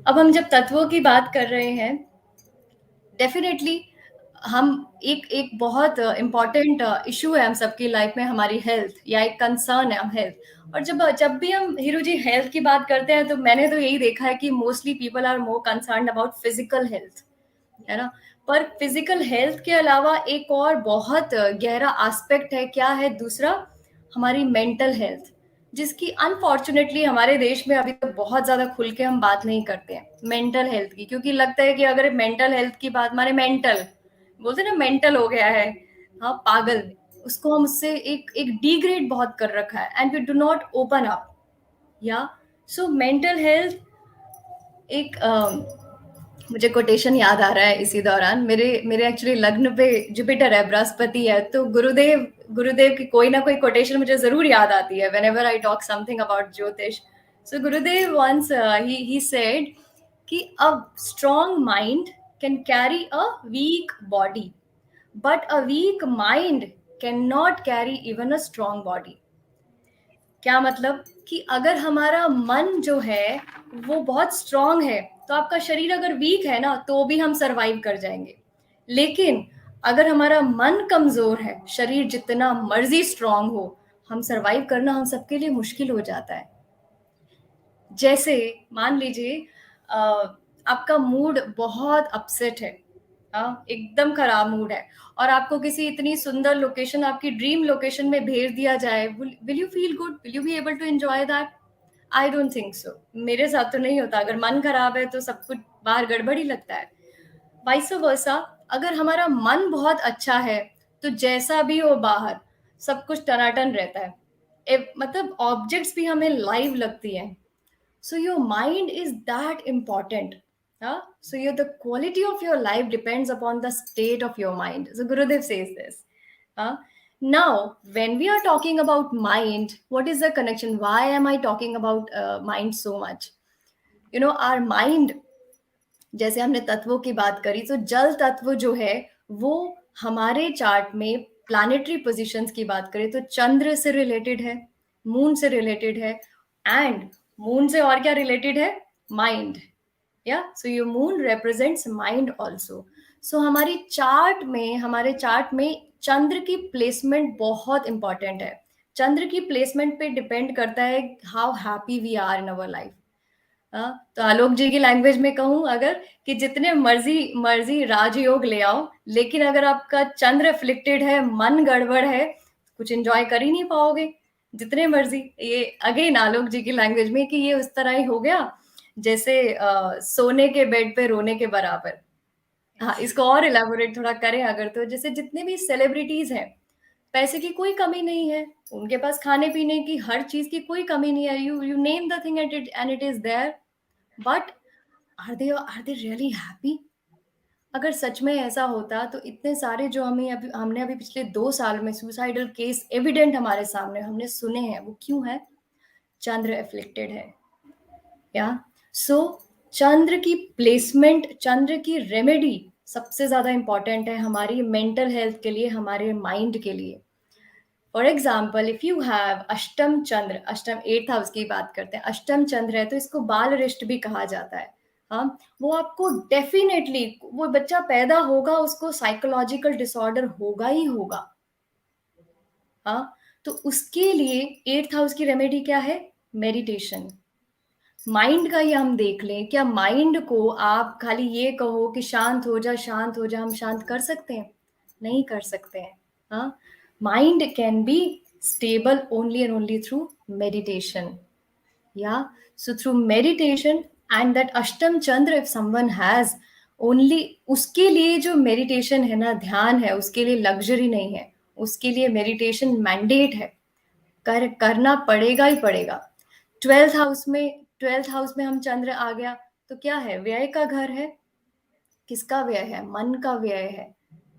अब हम जब तत्वों की बात कर रहे हैं, डेफिनेटली हम एक एक बहुत इम्पोर्टेंट इशू है हम सबकी लाइफ में, हमारी हेल्थ या एक कंसर्न है हम हेल्थ। और जब जब भी हम हीरू जी हेल्थ की बात करते हैं, तो मैंने तो यही देखा है कि mostly people are more concern about physical health, है ना। पर फिजिकल हेल्थ के अलावा एक और बहुत गहरा एस्पेक्ट है, क्या है दूसरा? हमारी मेंटल हेल्थ, जिसकी अनफॉर्चुनेटली हमारे देश में अभी तक बहुत ज्यादा खुल के हम बात नहीं करते हैं मेंटल हेल्थ की, क्योंकि लगता है कि अगर मेंटल हेल्थ की बात, माने मेंटल बोलते हैं ना, मेंटल हो गया है, हाँ पागल, उसको हम उससे एक डिग्रेड बहुत कर रखा है, and we do not open up. या सो मेंटल हेल्थ एक मुझे कोटेशन याद आ रहा है इसी दौरान, मेरे मेरे एक्चुअली लग्न पे जुपिटर है, बृहस्पति है, तो गुरुदेव गुरुदेव की कोई ना कोई कोटेशन मुझे जरूर याद आती है whenever I talk something about jyotish. So Gurudev once he said कि a strong mind can carry a weak body, but a weak mind cannot carry even a strong body. क्या मतलब? कि अगर हमारा मन जो है वो बहुत स्ट्रांग है, तो आपका शरीर अगर वीक है ना, तो भी हम सरवाइव कर जाएंगे। लेकिन अगर हमारा मन कमजोर है, शरीर जितना मर्जी स्ट्रांग हो, हम सरवाइव करना हम सबके लिए मुश्किल हो जाता है। जैसे मान लीजिए अ, आपका मूड बहुत अपसेट है, एकदम खराब मूड है, और आपको किसी इतनी सुंदर लोकेशन, आपकी ड्रीम लोकेशन में भेज दिया जाए, will you feel good? Will you be able to enjoy that? I don't think so. मेरे साथ तो नहीं होता। अगर मन खराब है तो सब कुछ बाहर गड़बड़ ही लगता है। वाइस वर्सा, अगर हमारा मन बहुत अच्छा है, तो जैसा भी हो बाहर सब कुछ टनाटन रहता है। मतलब ऑब्जेक्ट्स भी हमें लाइव लगती हैं। So your mind is that important. Huh? So the quality of your life depends upon the state of your mind. So Gurudev says this. Huh? Now, when we are talking about mind, what is the connection? Why am I talking about mind so much? Our mind, जैसे हमने तत्वों की बात करी, तो जल तत्व जो है वो हमारे चार्ट में प्लानिटरी पोजीशंस की बात करें तो चंद्र से रिलेटेड है, मून से रिलेटेड है, एंड मून से और क्या रिलेटेड है? माइंड। या so your moon represents mind also. So हमारे चार्ट में चंद्र की प्लेसमेंट बहुत इंपॉर्टेंट है। चंद्र की प्लेसमेंट पे डिपेंड करता है how happy we are in our life. तो आलोक जी की लैंग्वेज में कहूं अगर, कि जितने मर्जी मर्जी राजयोग ले आओ, लेकिन अगर आपका चंद्र अफ्लिक्टेड है, मन गड़बड़ है, कुछ एंजॉय कर ही नहीं पाओगे। जितने मर्जी, ये अगेन आलोक जी की लैंग्वेज में, कि ये उस तरह ही हो गया जैसे सोने के बेड पे रोने के बराबर। हाँ, इसको और इलेबोरेट थोड़ा करें अगर, तो जैसे जितने भी सेलिब्रिटीज हैं, पैसे की कोई कमी नहीं है, उनके पास खाने पीने की हर चीज की कोई कमी नहीं है, you name the thing and it is there, but are they really happy? अगर सच में ऐसा होता, तो इतने सारे जो हमने अभी पिछले 2 साल में सुसाइडल केस एविडेंट हमारे सामने हमने सुने हैं, वो क्यों है? चंद्र एफ्लिक्टेड है। या सो चंद्र की प्लेसमेंट, चंद्र की रेमेडी सबसे ज्यादा इंपॉर्टेंट है हमारी मेंटल हेल्थ के लिए, हमारे माइंड के लिए। For example, if you have अष्टम चंद्र, अष्टम 8th हाउस की बात करते हैं, अष्टम चंद्र है तो इसको बाल रिष्ट भी कहा जाता है। हाँ, वो आपको डेफिनेटली, वो बच्चा पैदा होगा उसको साइकोलॉजिकल डिसऑर्डर होगा ही होगा। हाँ, तो उसके लिए 8th हाउस की रेमेडी क्या है? मेडिटेशन। माइंड का ही हम देख लें, क्या माइंड को आप खाली ये कहो कि शांत हो जा, शांत हो जा, हम शांत कर सकते हैं? नहीं कर सकते हैं। हाँ, mind can be stable only and only through meditation. या so through meditation and that Ashtam Chandra, if someone has only, उसके लिए जो मेडिटेशन है ना, ध्यान है, उसके लिए लग्जरी नहीं है, उसके लिए मेडिटेशन मैंडेट है, करना पड़ेगा ही पड़ेगा। 12th हाउस में हम चंद्र आ गया, तो क्या है? व्यय का घर है। किसका व्यय है? मन का व्यय है।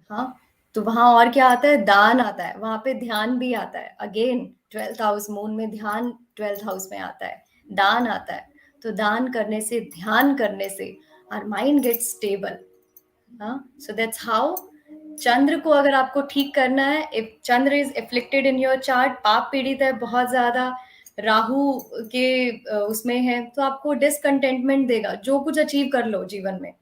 हाँ, तो वहां और क्या आता है? दान आता है, वहां पे ध्यान भी आता है। अगेन 12th हाउस, मून में ध्यान 12th हाउस में आता है, दान आता है। तो दान करने से, ध्यान करने से आवर माइंड गेट्स स्टेबल। हाँ, सो दैट्स हाउ। चंद्र को अगर आपको ठीक करना है, if Chandra is afflicted in your chart, पाप पीड़ित है बहुत ज्यादा, राहु के उसमें है तो आपको डिसकंटेंटमेंट देगा, जो कुछ अचीव कर लो जीवन में,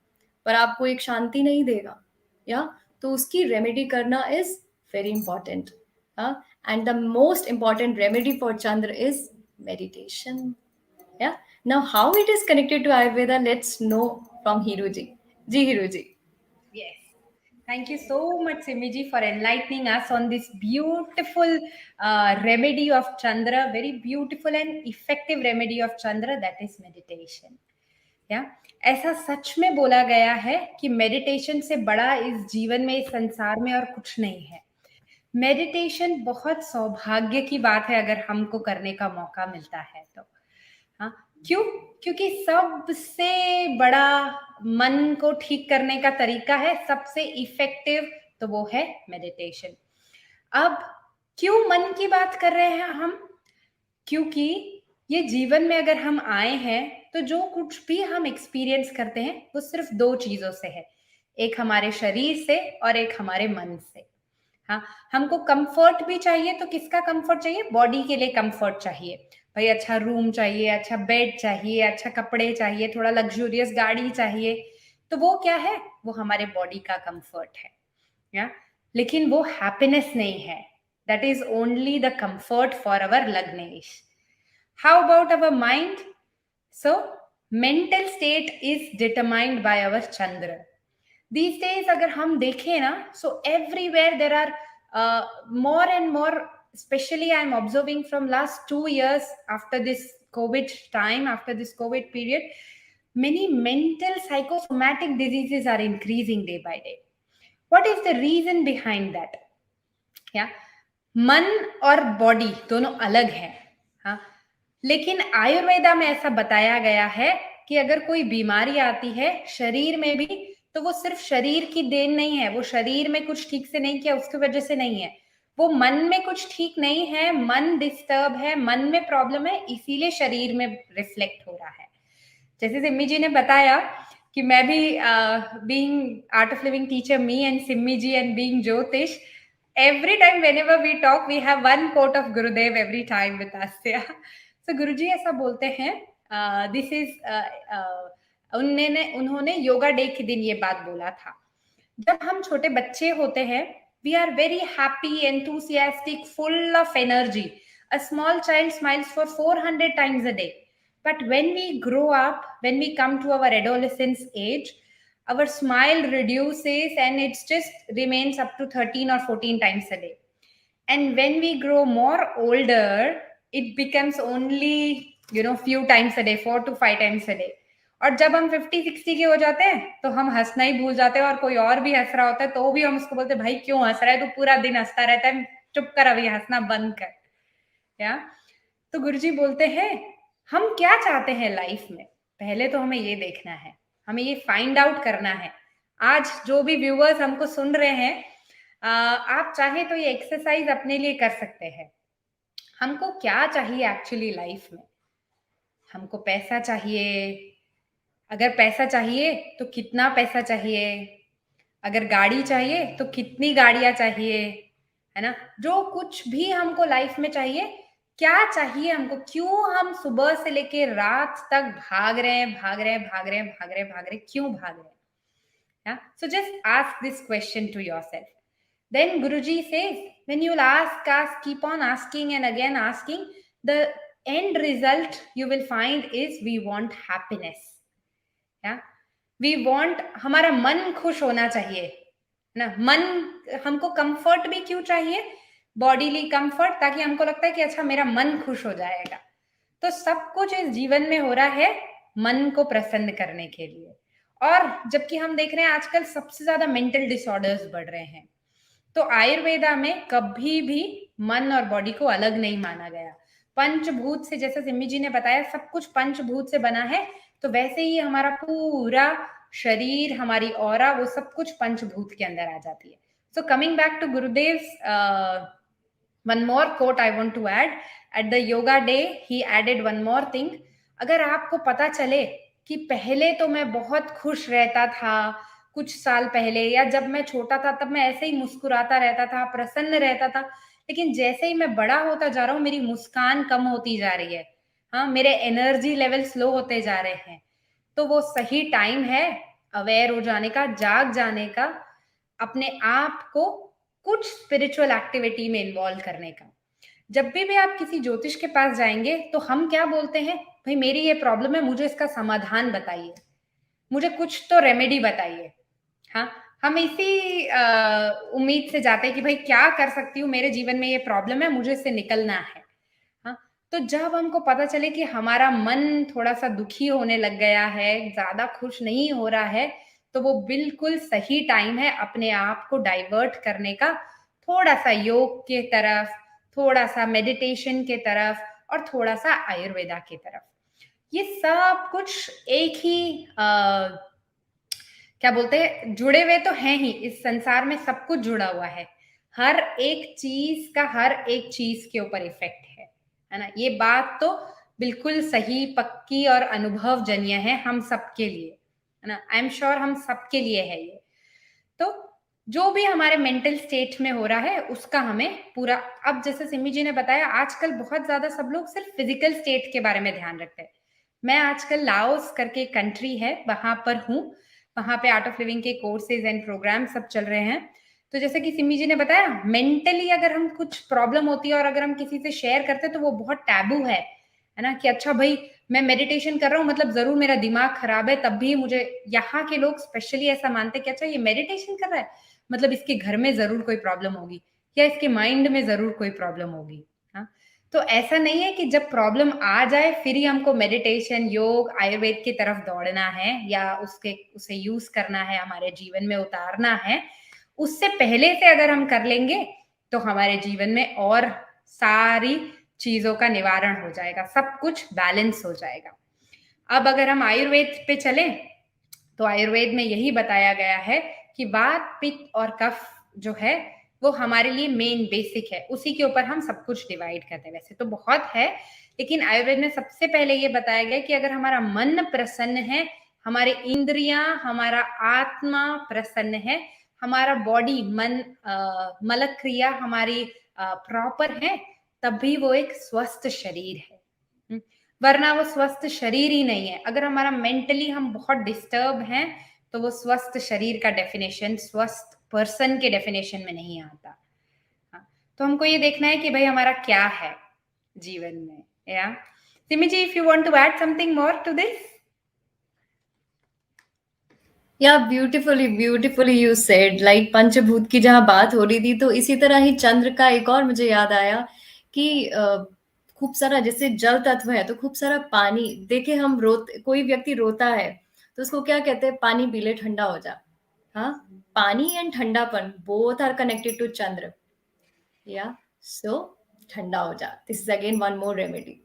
पर आपको एक शांति नहीं देगा। या तो उसकी रेमेडी करना इज वेरी इंपॉर्टेंट। हाँ, and the most important remedy for Chandra is meditation. Yeah. Now, how it is connected to Ayurveda, let's know from Hero ji. Ji Hero ji. Yes. Thank you so much, Simiji, for enlightening us on this beautiful remedy of Chandra, very beautiful and effective remedy of Chandra, that is meditation. या ऐसा सच में बोला गया है कि meditation से बड़ा इस जीवन में, इस संसार में और कुछ नहीं है। मेडिटेशन बहुत सौभाग्य की बात है अगर हमको करने का मौका मिलता है तो। हाँ, क्यों? क्योंकि सबसे बड़ा मन को ठीक करने का तरीका है, सबसे इफेक्टिव, तो वो है मेडिटेशन। अब क्यों मन की बात कर रहे हैं हम? क्योंकि ये जीवन में अगर हम आए हैं तो जो कुछ भी हम एक्सपीरियंस करते हैं वो सिर्फ दो चीजों से है, एक हमारे शरीर से और एक हमारे मन से। हाँ, हमको कंफर्ट भी चाहिए, तो किसका कंफर्ट चाहिए? बॉडी के लिए कंफर्ट चाहिए भाई, अच्छा रूम चाहिए, अच्छा बेड चाहिए, अच्छा कपड़े चाहिए, थोड़ा लग्जूरियस गाड़ी चाहिए, तो वो क्या है? वो हमारे बॉडी का कंफर्ट है। या लेकिन वो हैप्पीनेस नहीं है, that is only the comfort for our lagnesh. How about our mind? So mental state is determined by our Chandra. these days अगर हम देखें ना, so everywhere there are more and more, especially I'm observing from last 2 years after this COVID time, after this COVID period, many mental psychosomatic diseases are increasing day by day. What is the reason behind that? या मन और body दोनों अलग है। हाँ, लेकिन आयुर्वेदा में ऐसा बताया गया है कि अगर कोई बीमारी आती है शरीर में भी, तो वो सिर्फ शरीर की देन नहीं है, वो शरीर में कुछ ठीक से नहीं किया उसकी वजह से नहीं है, वो मन में कुछ ठीक नहीं है, मन डिस्टर्ब है, मन में प्रॉब्लम है, इसीलिए शरीर में रिफ्लेक्ट हो रहा है। जैसे सिम्मी जी ने बताया कि मैं भी being art of living teacher, me and Simmi ji and being jyotish, every time whenever we talk we have one quote of Gurudev every time with us. Yeah. So Guruji ऐसा बोलते हैं, this is उन्होंने योगा डे के दिन ये बात बोला था। जब हम छोटे बच्चे होते हैं, we are very happy, enthusiastic, full of energy. A small child smiles for 400 times a day. But when we grow up, when we come to our adolescence age, our smile reduces and it just remains up to 13 or 14 times a day. And when we grow more older, it becomes only, few times a day, 4 to 5 times a day. और जब हम 50-60 के हो जाते हैं तो हम हंसना ही भूल जाते हैं, और कोई और भी हंस रहा होता है तो भी हम उसको बोलते हैं, भाई क्यों हंस रहा है, तो पूरा दिन हंसता रहता है, चुप कर, अभी हंसना बंद कर। या तो गुरुजी बोलते हैं, हम क्या चाहते हैं लाइफ में, पहले तो हमें ये देखना है, हमें ये फाइंड आउट करना है। आज जो भी व्यूअर्स हमको सुन रहे हैं, आप चाहे तो ये एक्सरसाइज अपने लिए कर सकते हैं। हमको क्या चाहिए एक्चुअली लाइफ में? हमको पैसा चाहिए? अगर पैसा चाहिए तो कितना पैसा चाहिए? अगर गाड़ी चाहिए तो कितनी गाड़ियां चाहिए? है ना? जो कुछ भी हमको लाइफ में चाहिए, क्या चाहिए हमको? क्यों हम सुबह से लेके रात तक भाग रहे हैं, भाग रहे हैं, भाग रहे हैं, भाग रहे हैं, भाग रहे हैं, क्यों भाग रहे हैं? Yeah? So just ask this question to yourself. Then Guruji says, when you'll ask, keep on asking and again asking, the end result you will find is we want happiness. Yeah? We want, हमारा मन खुश होना चाहिए ना। मन, हमको comfort भी क्यों चाहिए? बॉडीली कंफर्ट, ताकि हमको लगता है कि अच्छा मेरा मन खुश हो जाएगा। तो सब कुछ इस जीवन में हो रहा है मन को प्रसन्न करने के लिए। और जबकि हम देख रहे हैं आजकल सबसे ज्यादा मेंटल डिसऑर्डर्स बढ़ रहे हैं, तो आयुर्वेदा में कभी भी मन और बॉडी को अलग नहीं माना गया। पंचभूत से, जैसे सिम्मी जी ने बताया, सब कुछ पंचभूत से बना है, तो वैसे ही हमारा पूरा शरीर, हमारी ऑरा, वो सब कुछ पंचभूत के अंदर आ जाती है। So coming back to Gurudev, one more quote I want to add. At the yoga day he added one more thing. अगर आपको पता चले कि पहले तो मैं बहुत खुश रहता था, कुछ साल पहले, या जब मैं छोटा था तब मैं ऐसे ही मुस्कुराता रहता था, प्रसन्न रहता था, लेकिन जैसे ही मैं बड़ा होता जा रहा हूँ, मेरी मुस्कान कम होती जा रही है, हाँ, मेरे एनर्जी लेवल स्लो होते जा रहे हैं, तो वो सही टाइम है अवेयर हो जाने का, जाग जाने का, अपने आप को कुछ स्पिरिचुअल एक्टिविटी में इन्वॉल्व करने का। जब भी आप किसी ज्योतिष के पास जाएंगे तो हम क्या बोलते हैं, भाई मेरी ये प्रॉब्लम है, मुझे इसका समाधान बताइए, मुझे कुछ तो रेमेडी बताइए। हाँ, हम इसी उम्मीद से जाते हैं कि भाई क्या कर सकती हूँ, मेरे जीवन में ये प्रॉब्लम है, मुझे इससे निकलना है। हाँ, तो जब हमको पता चले कि हमारा मन थोड़ा सा दुखी होने लग गया है, ज्यादा खुश नहीं हो रहा है, तो वो बिल्कुल सही टाइम है अपने आप को डाइवर्ट करने का, थोड़ा सा योग के तरफ, थोड़ा सा मेडिटेशन के तरफ, और थोड़ा सा आयुर्वेदा की तरफ। ये सब कुछ एक ही क्या बोलते हैं, जुड़े हुए तो हैं ही, इस संसार में सब कुछ जुड़ा हुआ है, हर एक चीज का हर एक चीज के ऊपर इफेक्ट है ना। ये बात तो बिल्कुल सही, पक्की और अनुभवजन्य है हम सबके लिए, है ना। आई एम श्योर हम सबके लिए है ये। तो जो भी हमारे मेंटल स्टेट में हो रहा है उसका हमें पूरा, अब जैसे सिमी जी ने बताया, आजकल बहुत ज्यादा सब लोग सिर्फ फिजिकल स्टेट के बारे में ध्यान रखते हैं। मैं आजकल लाओस करके कंट्री है, वहां पर हूँ, वहां पे आर्ट ऑफ लिविंग के कोर्सेज एंड प्रोग्राम सब चल रहे हैं। तो जैसे कि सिमी जी ने बताया, मेंटली अगर हम कुछ प्रॉब्लम होती है और अगर हम किसी से शेयर करते हैं तो वो बहुत टैबू है ना, कि अच्छा भाई मैं मेडिटेशन कर रहा हूँ मतलब जरूर मेरा दिमाग खराब है, तब भी मुझे, यहाँ के लोग स्पेशली ऐसा मानते कि अच्छा ये मेडिटेशन कर रहा है मतलब इसके घर में जरूर कोई प्रॉब्लम होगी, या इसके माइंड में जरूर कोई प्रॉब्लम होगी। हाँ, तो ऐसा नहीं है कि जब प्रॉब्लम आ जाए फिर ही हमको मेडिटेशन, योग, आयुर्वेद की तरफ दौड़ना है या उसे यूज करना है, हमारे जीवन में उतारना है। उससे पहले से अगर हम कर लेंगे तो हमारे जीवन में और सारी चीजों का निवारण हो जाएगा, सब कुछ बैलेंस हो जाएगा। अब अगर हम आयुर्वेद पे चलें तो आयुर्वेद में यही बताया गया है कि वात, पित्त और कफ जो है वो हमारे लिए मेन बेसिक है, उसी के ऊपर हम सब कुछ डिवाइड करते हैं। वैसे तो बहुत है, लेकिन आयुर्वेद में सबसे पहले ये बताया गया कि अगर हमारा मन प्रसन्न है, हमारे इंद्रियां, हमारा आत्मा प्रसन्न है, हमारा बॉडी, मन, मलक क्रिया हमारी प्रॉपर है, तभी वो एक स्वस्थ शरीर है। वरना वो स्वस्थ शरीर ही नहीं है। अगर हमारा मेंटली हम बहुत डिस्टर्ब हैं तो वो स्वस्थ शरीर का डेफिनेशन, स्वस्थ पर्सन के डेफिनेशन में नहीं आता। हाँ, तो हमको ये देखना है कि भाई हमारा क्या है जीवन में। Yeah Simi ji, if you want to add something more to this. Yeah beautifully beautifully you said, like पंचभूत की जहां बात हो रही थी, तो इसी तरह ही चंद्र का एक और मुझे याद आया कि खूब सारा जैसे जल तत्व है तो खूब सारा पानी। देखे हम कोई व्यक्ति रोता है तो उसको क्या कहते हैं, पानी पी ले ठंडा हो जा। हाँ, पानी एंड ठंडापन both are connected to Chandra. Yeah so ठंडा हो जा, this is again one more remedy.